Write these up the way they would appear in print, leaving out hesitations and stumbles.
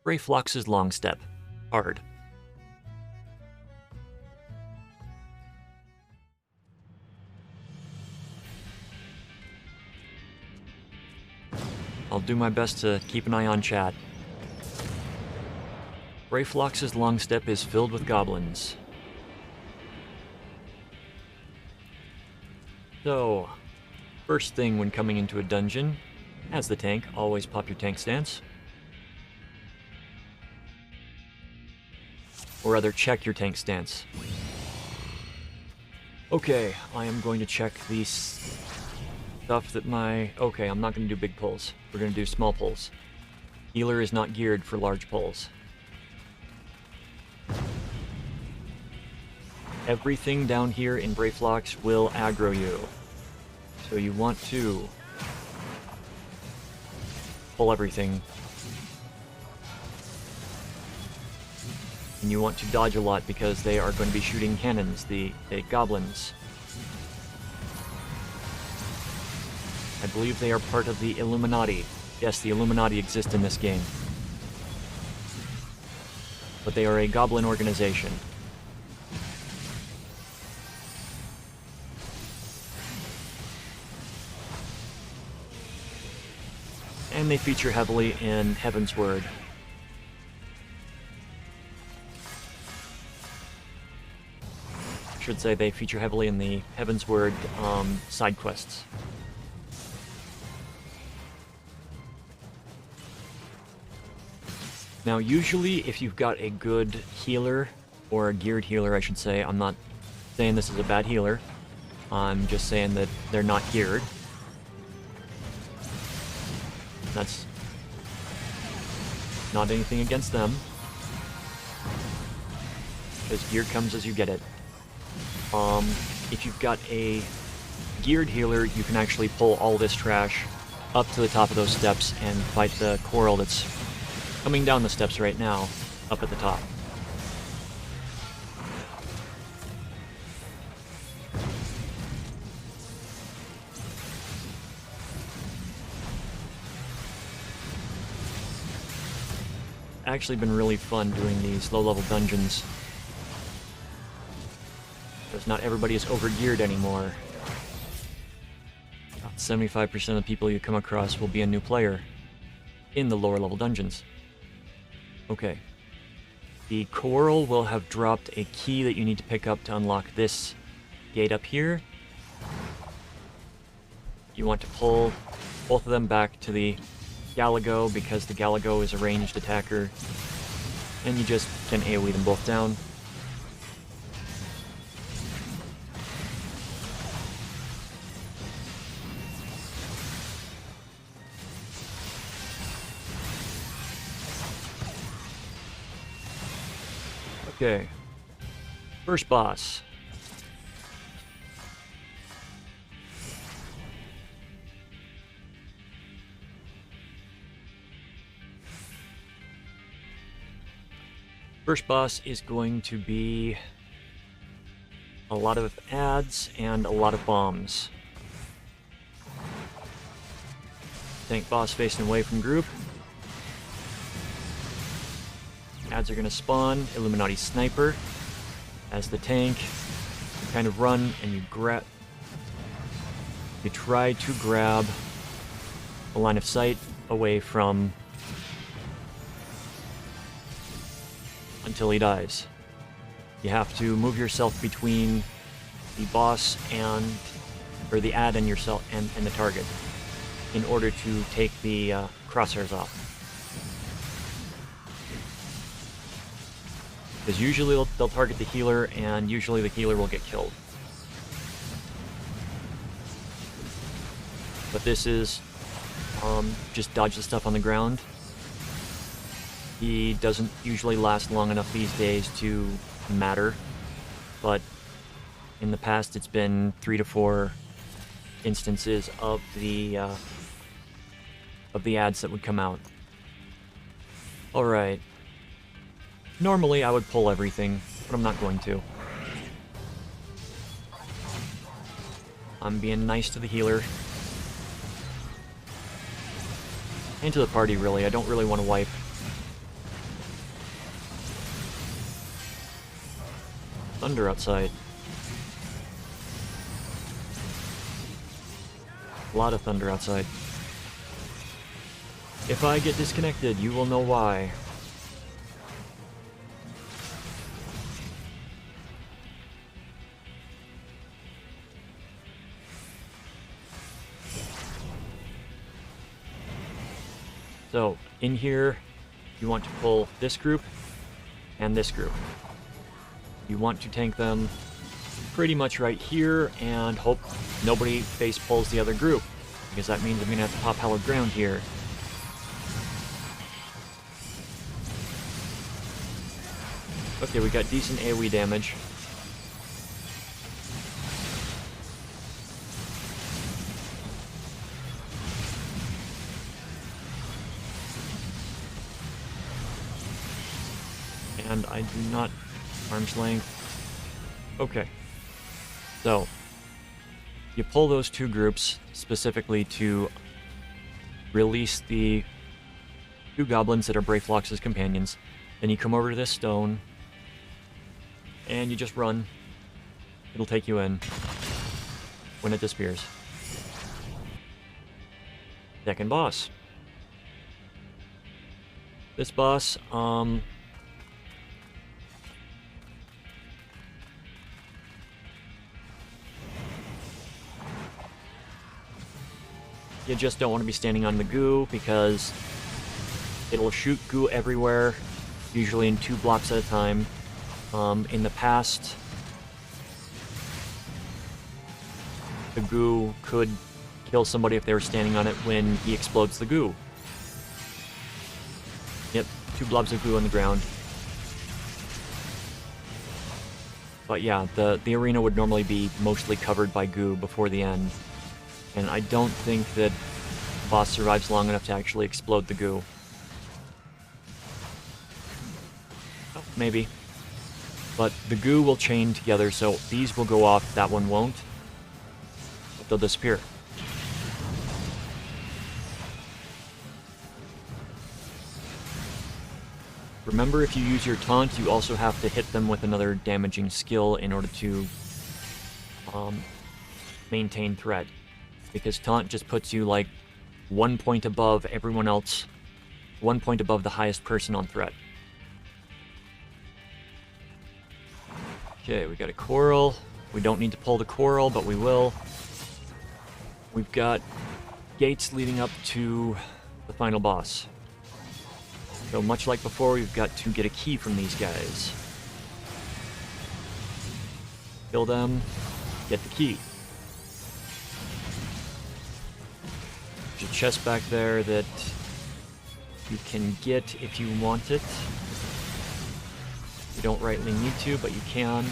Brayflox's Longstep. Hard. I'll do my best to keep an eye on chat. Brayflox's Longstep is filled with goblins. So, first thing when coming into a dungeon, as the tank, always pop your tank stance. Or rather, check your tank stance. Okay, I am going to check the stuff that Okay, I'm not going to do big pulls. We're going to do small pulls. Healer is not geared for large pulls. Everything down here in Brayflox will aggro you. So you want to pull everything. And you want to dodge a lot because they are going to be shooting cannons, the goblins. I believe they are part of the Illuminati. Yes, the Illuminati exist in this game. But they are a goblin organization. And they feature heavily in Heaven's Word. I should say they feature heavily in the Heaven's Word side quests. Now, usually, if you've got a good healer, or a geared healer, I should say, I'm not saying this is a bad healer, I'm just saying that they're not geared. That's not anything against them, because gear comes as you get it. If you've got a geared healer, you can actually pull all this trash up to the top of those steps and fight the coral that's coming down the steps right now, up at the top. Actually been really fun doing these low-level dungeons, because not everybody is over-geared anymore. About 75% of the people you come across will be a new player in the lower-level dungeons. Okay. The coral will have dropped a key that you need to pick up to unlock this gate up here. You want to pull both of them back to the Galago, because the Galago is a ranged attacker, and you just can AoE them both down. Okay. First boss. First boss is going to be a lot of ads and a lot of bombs. Tank boss facing away from group. Ads are going to spawn. Illuminati Sniper as the tank. You kind of run and you grab. You try to grab a line of sight away from until he dies. You have to move yourself between the boss and, or the ad and yourself and the target in order to take the crosshairs off. Because usually they'll target the healer, and usually the healer will get killed. But this is just dodge the stuff on the ground. He doesn't usually last long enough these days to matter, but in the past it's been 3 to 4 instances of the ads that would come out. Alright. Normally I would pull everything, but I'm not going to. I'm being nice to the healer. And to the party, really. I don't really want to wipe. thunder outside. A lot of thunder outside. If I get disconnected, you will know why. So, in here, you want to pull this group and this group. You want to tank them pretty much right here and hope nobody face pulls the other group, because that means I'm going to have to pop hallowed ground here. Okay, we got decent AoE damage. And I do not arm's length. Okay. So, you pull those two groups specifically to release the two goblins that are Brayflox's companions. Then you come over to this stone, and you just run. It'll take you in when it disappears. Second boss. This boss, you just don't want to be standing on the goo because it'll shoot goo everywhere, usually in 2 blocks at a time. In the past, the goo could kill somebody if they were standing on it when he explodes the goo. Yep, 2 blobs of goo on the ground. But yeah, the arena would normally be mostly covered by goo before the end. And I don't think that the boss survives long enough to actually explode the goo. Oh, maybe. But the goo will chain together, so these will go off, that one won't. But they'll disappear. Remember, if you use your taunt, you also have to hit them with another damaging skill in order to maintain threat. Because taunt just puts you like 1 point above everyone else, 1 point above the highest person on threat. Okay, we got a coral. We don't need to pull the coral, but we will. We've got gates leading up to the final boss. So much like before, we've got to get a key from these guys. Kill them, get the key. There's a chest back there that you can get if you want it. You don't rightly need to, but you can.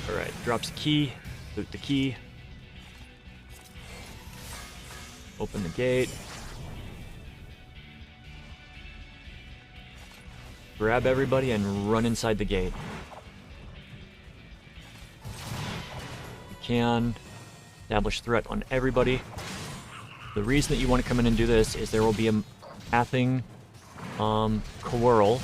Alright, drops a key. Loot the key. Open the gate. Grab everybody and run inside the gate. You can establish threat on everybody. The reason that you want to come in and do this is there will be a pathing Quarrel.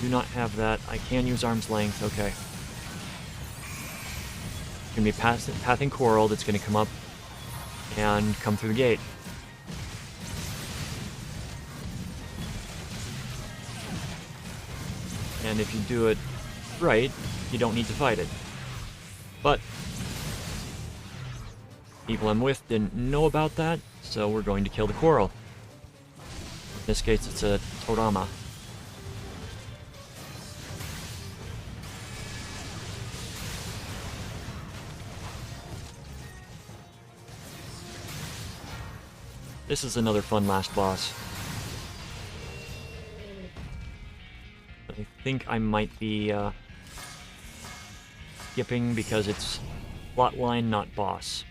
Do not have that. I can use arm's length. Okay. It's going to be pathing Quarrel that's going to come up and come through the gate. And if you do it right, you don't need to fight it. But people I'm with didn't know about that, so we're going to kill the Quarrel. In this case, it's a Todama. This is another fun last boss. I think I might be skipping because it's plotline, not boss.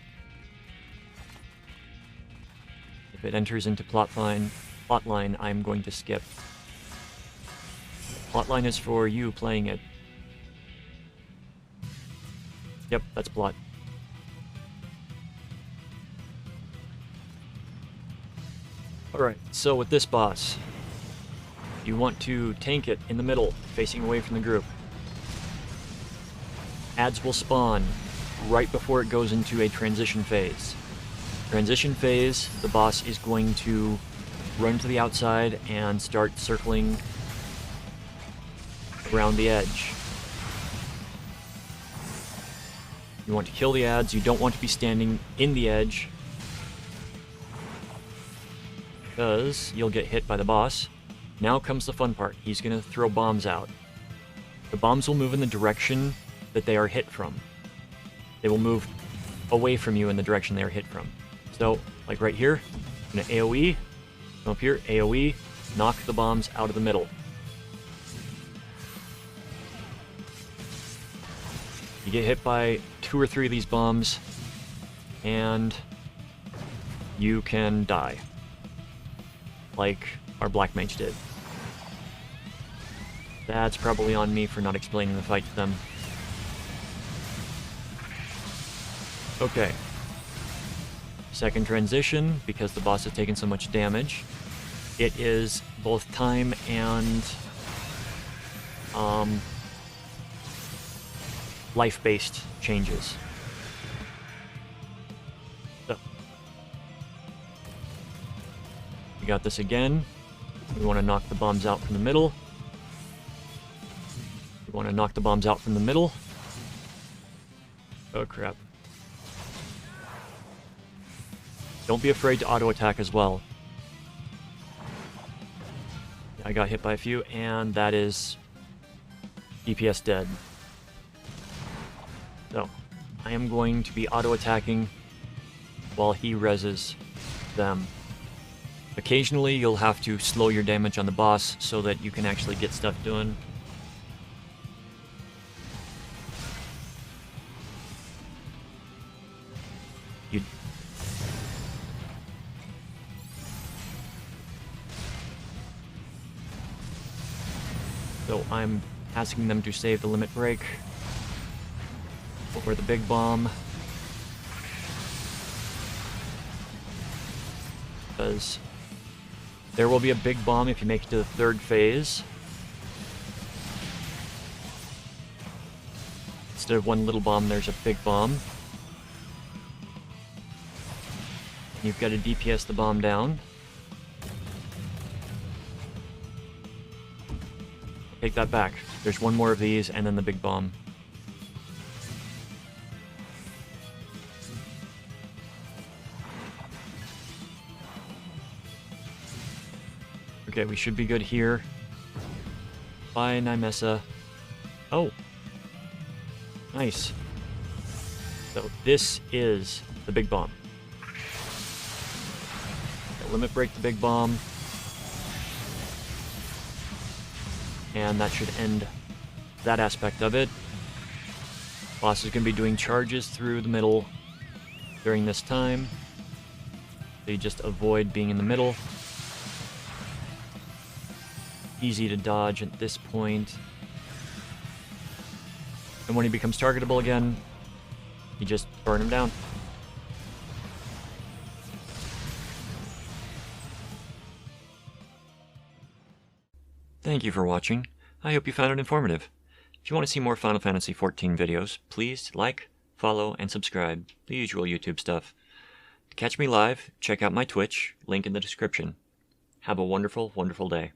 If it enters into plotline, I'm going to skip. Plotline is for you playing it. Yep, that's plot. Alright, so with this boss, you want to tank it in the middle, facing away from the group. Adds will spawn right before it goes into a transition phase. Transition phase, the boss is going to run to the outside and start circling around the edge. You want to kill the ads, you don't want to be standing in the edge, because you'll get hit by the boss. Now comes the fun part. He's going to throw bombs out. The bombs will move in the direction that they are hit from. They will move away from you in the direction they are hit from. So, like right here, I'm going to AoE, come up here, AoE, knock the bombs out of the middle. You get hit by 2 or 3 of these bombs, and you can die. Like our Black Mage did. That's probably on me for not explaining the fight to them. Okay. Second transition, because the boss has taken so much damage. It is both time and life-based changes. So, we got this again. We want to knock the bombs out from the middle. We want to knock the bombs out from the middle. Oh crap. Don't be afraid to auto-attack as well. I got hit by a few, and that is DPS dead. So, I am going to be auto-attacking while he reses them. Occasionally, you'll have to slow your damage on the boss so that you can actually get stuff done. So I'm asking them to save the limit break for the big bomb, because there will be a big bomb if you make it to the 3rd phase. Instead of one little bomb, there's a big bomb. You've got to DPS the bomb down. Take that back. There's one more of these, and then the big bomb. Okay, we should be good here. Bye, Nymessa. Oh! Nice. So this is the big bomb. Okay, limit break the big bomb. And that should end that aspect of it. Boss is going to be doing charges through the middle during this time. So you just avoid being in the middle. Easy to dodge at this point. And when he becomes targetable again, you just burn him down. Thank you for watching. I hope you found it informative. If you want to see more Final Fantasy XIV videos, please like, follow, and subscribe. The usual YouTube stuff. To catch me live, check out my Twitch, link in the description. Have a wonderful, wonderful day.